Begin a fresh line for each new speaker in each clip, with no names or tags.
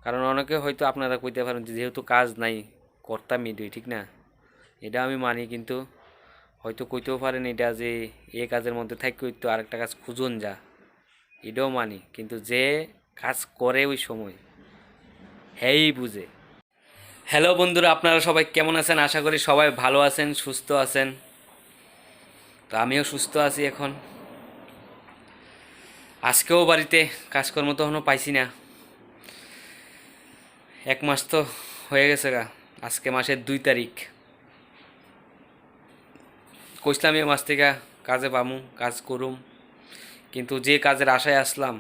কারণ অনেকে হয়তো আপনারা কইতে পারেন যে যেহেতু কাজ নাই করতাম ভিডিও, ঠিক না? এটা আমি মানি, কিন্তু হয়তো কইতেও পারেন এটা যে এই কাজের মধ্যে থাকি তো আরেকটা কাজ খুঁজুন যা, এটাও মানি, কিন্তু যে কাজ করে ওই সময় হ্যাঁই বুঝে। হ্যালো বন্ধুরা, আপনারা সবাই কেমন আছেন? আশা করি সবাই ভালো আছেন, সুস্থ আছেন। তো আমিও সুস্থ আছি এখন। আজকেও বাড়িতে কাজকর্ম তো এখনও পাইছি না। 1 মাস তো হয়ে গেছে গা। আজকে মাসের 2 তারিখ। কইছিলাম এই মাস থেকে কাজে পামু, কাজ করুম, কিন্তু যে কাজের আশায় আসলাম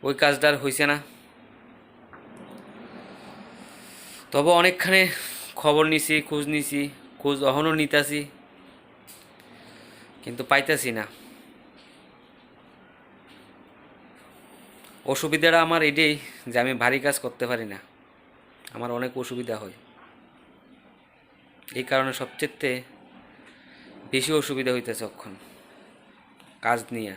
ওই কাজটা আর হইছে না। তবে অনেকখানে খবর নিছি, খোঁজ নিছি, খোঁজ এখনও নিতাছি, কিন্তু পাইতাছি না। অসুবিধাটা আমার এটাই যে আমি ভারী কাজ করতে পারি না, আমার অনেক অসুবিধা হয়। এই কারণে সবচেয়ে বেশি অসুবিধা হইতেছে এখন কাজ নিয়ে।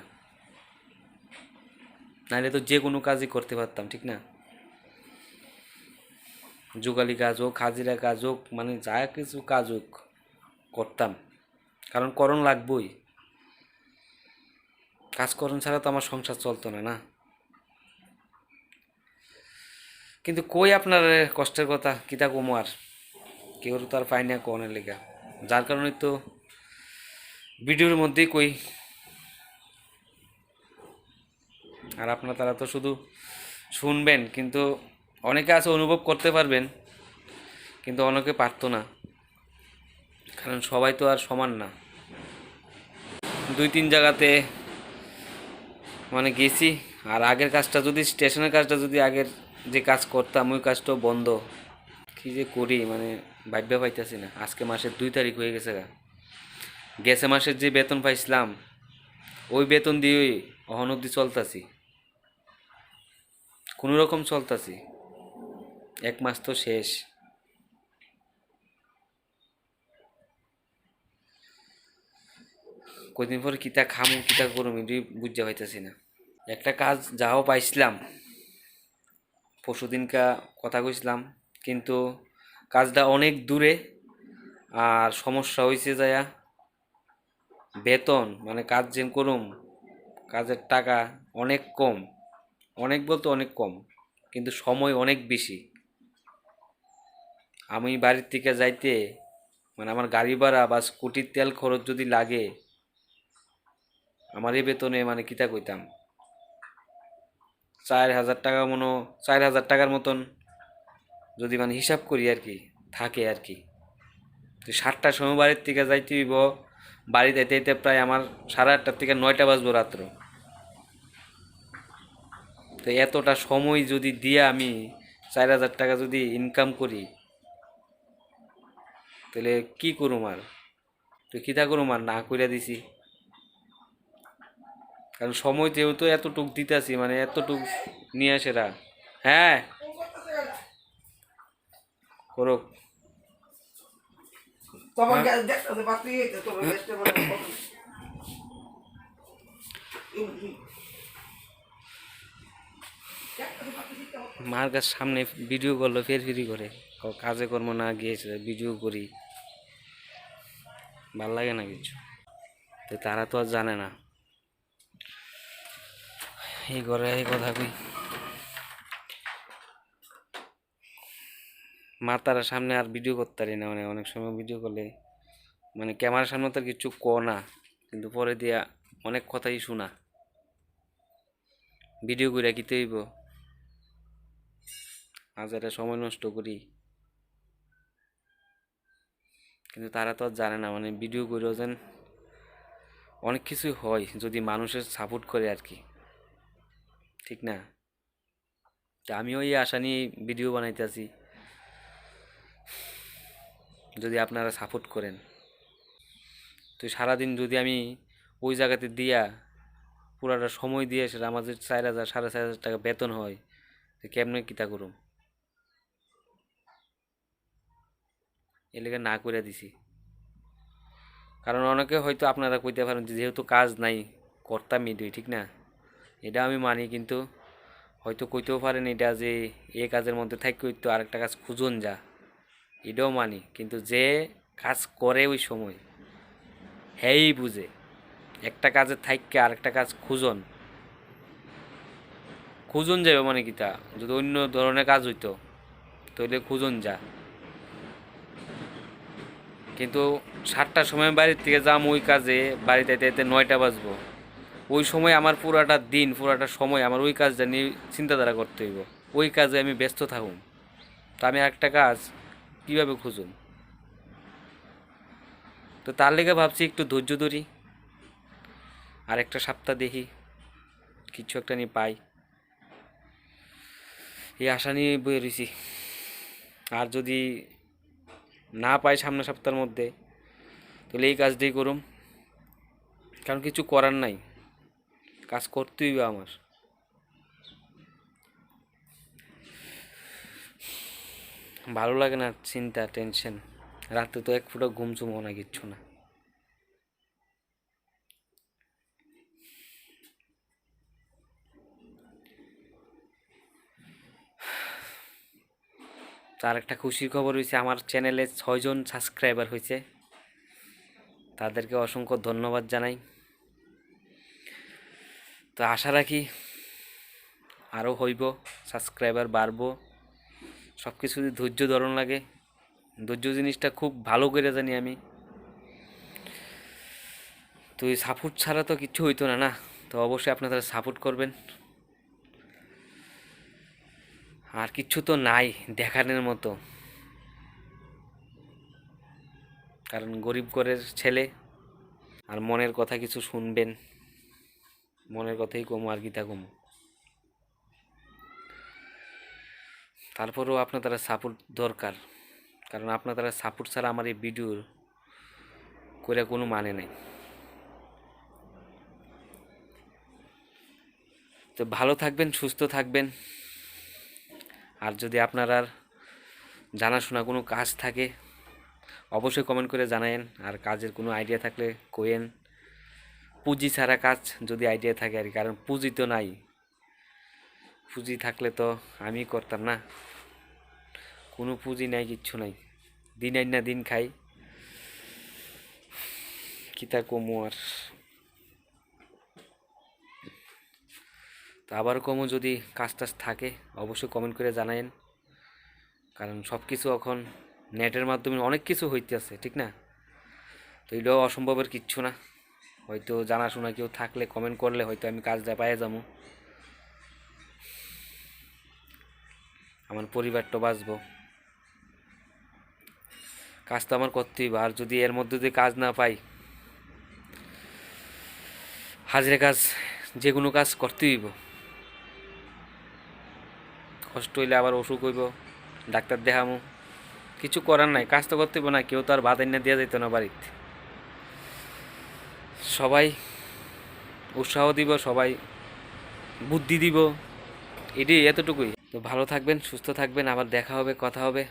নাহলে তো যে কোনো কাজই করতে পারতাম, ঠিক না? যুগালি কাজ হোক, হাজিরা কাজ হোক, মানে যা কিছু কাজ হোক করতাম, কারণ করণ লাগবই। কাজকর্ম ছাড়া তো আমার সংসার চলতো না, না? কিন্তু কই আপনার কষ্টের কথা কিতা কমো আর, কেউ তো আর পাই না কোনের লেগা। যার কারণে তো ভিডিওর মধ্যেই কই। আর আপনার তারা তো শুধু শুনবেন, কিন্তু অনেকে আছে অনুভব করতে পারবেন, কিন্তু অনেকে পারতো না, কারণ সবাই তো আর সমান না। 2-3 জায়গাতে মানে গেছি, আর আগের কাজটা যদি স্টেশনের কাজটা যদি আগের যে কাজ করতাম ওই কাজটাও বন্ধ। কী যে করি মানে ভাবতে পাইতেছি না। আজকে মাসের 2 তারিখ হয়ে গেছে গা। গেছে মাসের যে বেতন পাইছিলাম ওই বেতন দিয়েই অহন অব্দি চলতাছি, কোনো রকম চলতাছি। 1 মাস তো শেষ। কদিন পরে কিতা খামু কিতা করুম এটাই বুঝতে পাইতেছি না। একটা কাজ যাও পাইছিলাম, পরশুদিনকা কথা কইছিলাম, কিন্তু কাজটা অনেক দূরে। আর সমস্যা হয়েছে যায়া বেতন মানে কাজ যে করুম কাজের টাকা অনেক কম, অনেক বলতে অনেক কম, কিন্তু সময় অনেক বেশি। আমি বাড়ির থেকে যাইতে মানে আমার গাড়ি ভাড়া বা স্কুটির তেল খরচ যদি লাগে, আমার এই বেতনে মানে কিতা কইতাম 4,000 টাকা, 4,000 টাকার মতন যদি মানে হিসাব করি আর কি থাকে আর কি। তো 7টার সময় বাড়ির থেকে যাইতে হইব, বাড়ি যাইতে যাইতে প্রায় আমার 8:30 থেকে 9টা বাজবো রাত্র। তো এতটা সময় যদি দিয়ে আমি 4,000 টাকা যদি ইনকাম করি, তাহলে কি করুম আর? তো কিতা করুম আর, না কইরা দিছি। কারণ সময় যেহেতু এতটুক দিতেছি, মানে এতটুক নিয়ে আসেরা। হ্যাঁ, করুক। মার কাছ সামনে ভিডিও করলো, ফের ফিরি করে কাজে কর্ম না গিয়েছে ভিডিও করি, ভাল লাগে না কিছু। তো তারা তো আর জানে না এই ঘরে এই কথা কই। মা তারা সামনে আর ভিডিও করতে পারি না, মানে অনেক সময় ভিডিও করলে মানে ক্যামেরার সামনে তো কিছু ক না, কিন্তু পরে দিয়া অনেক কথাই শোনা। ভিডিও করে কি হইব, আজ এটা সময় নষ্ট করি, কিন্তু তারা তো আর জানে না মানে ভিডিও করেও যেন অনেক কিছুই হয় যদি মানুষের সাপোর্ট করে আর কি, ঠিক না? তা আমিও এই আশা নিয়ে ভিডিও বানাইতেছি, যদি আপনারা সাপোর্ট করেন। তো সারাদিন যদি আমি ওই জায়গাতে দিয়া পুরাটা সময় দিয়ে সেটা আমাদের 4,000 4,500 টাকা বেতন হয়, তো কেমনে কিতা করুম? এর লেগে না করে দিছি। কারণ অনেকে হয়তো আপনারা কইতে পারেন যে যেহেতু কাজ নাই করতাম ভিডিও, ঠিক না? এটা আমি মানি, কিন্তু হয়তো কইতেও পারেন এটা যে এই কাজের মধ্যে থাকি তো আরেকটা কাজ খুঁজুন যা, এটাও মানি, কিন্তু যে কাজ করে ওই সময় হ্যাঁই বুঝে একটা কাজের থাইকে আরেকটা কাজ খুঁজুন যাবে মানে কি তা যদি অন্য ধরনের কাজ হইতো তাহলে খুঁজুন যা, কিন্তু 7টার সময় বাড়ির থেকে যাম ওই কাজে, বাড়িতে এতে 9টা বাজবো, ওই সময় আমার পুরাটা দিন পুরাটা সময় আমার ওই কাজটা নিয়ে চিন্তাধারা করতে হইব, ওই কাজে আমি ব্যস্ত থাকুম, তো আমি একটা কাজ কীভাবে খুঁজুম? তো তার লেগে ভাবছি একটু ধৈর্য ধরি, আর একটা সপ্তাহ দেখি কিছু একটা নিয়ে পাই, এই আশা নিয়ে বয়ে রয়েছি। আর যদি না পাই সামনের সপ্তাহের মধ্যে তাহলে এই কাজটাই করুম, কারণ কিছু করার নাই, কাজ করতেই হবে আমার। ভালো লাগে না, চিন্তা টেনশন, রাতে তো এক ফুটা ঘুম চুমো না, কিচ্ছু না। তার একটা খুশির খবর হয়েছে, আমার চ্যানেলে 6জন সাবস্ক্রাইবার হয়েছে, তাদেরকে অসংখ্য ধন্যবাদ জানাই। তো আশা রাখি আরও হইব, সাবস্ক্রাইবার বাড়বো, সব কিছু ধৈর্য ধরন লাগে, ধৈর্য জিনিসটা খুব ভালো করে জানি আমি। তো এই সাপোর্ট ছাড়া তো কিচ্ছু হইতো না, না? তো অবশ্যই আপনারা সাপোর্ট করবেন, আর কিচ্ছু তো নাই দেখানোর মতো, কারণ গরিব ঘরের ছেলে, আর মনের কথা কিছু শুনবেন, মনের কথাই কম আর গীতা কম। তারপরেও আপনারা সাপোর্ট দরকার, কারণ আপনারা সাপোর্ট ছাড়া আমার এই ভিডিওর করে কোনো মানে নাই। তো ভালো থাকবেন, সুস্থ থাকবেন, আর যদি আপনার জানাশোনা কোনো কাজ থাকে অবশ্যই কমেন্ট করে জানায়েন, আর কাজের কোনো আইডিয়া থাকলে কইেন, পুঁজি ছাড়া কাজ যদি আইডিয়া থাকে আর কি, কারণ পুঁজি তো নাই, পুঁজি থাকলে তো আমি করতাম না, কোনো পুঁজি নাই, কিচ্ছু নাই, দিন আইন না দিন খাই, কিতা কমু আর। তো আবার কমু যদি কাজ টাজ থাকে অবশ্যই কমেন্ট করে জানায়েন, কারণ সব কিছু এখন নেটের মাধ্যমে অনেক কিছু হইতেছে, ঠিক না? তো এটাও অসম্ভবের কিচ্ছু না, হয়তো জানাশোনা কেউ থাকলে কমেন্ট করলে হয়তো আমি কাজটা পাইয়ে যাবো, আমার পরিবারটা বাঁচবো, কাজ তো আমার করতেই হবে, আর যদি এর মধ্যে দিয়ে কাজ না পাই, হাজিরা কাজ যে কোনো কাজ করতেই হইব, কষ্ট হইলে আবার অসুখ হইব, ডাক্তার দেখামো, কিছু করার নাই, কাজ তো করতে হইব না, কেউ তো আর ভাত এনে দেওয়া যেত না বাড়িতে, সবাই উৎসাহ দিব, সবাই বুদ্ধি দিব, এটাই এতটুকুই। তো ভালো থাকবেন, সুস্থ থাকবেন, আবার দেখা হবে, কথা হবে।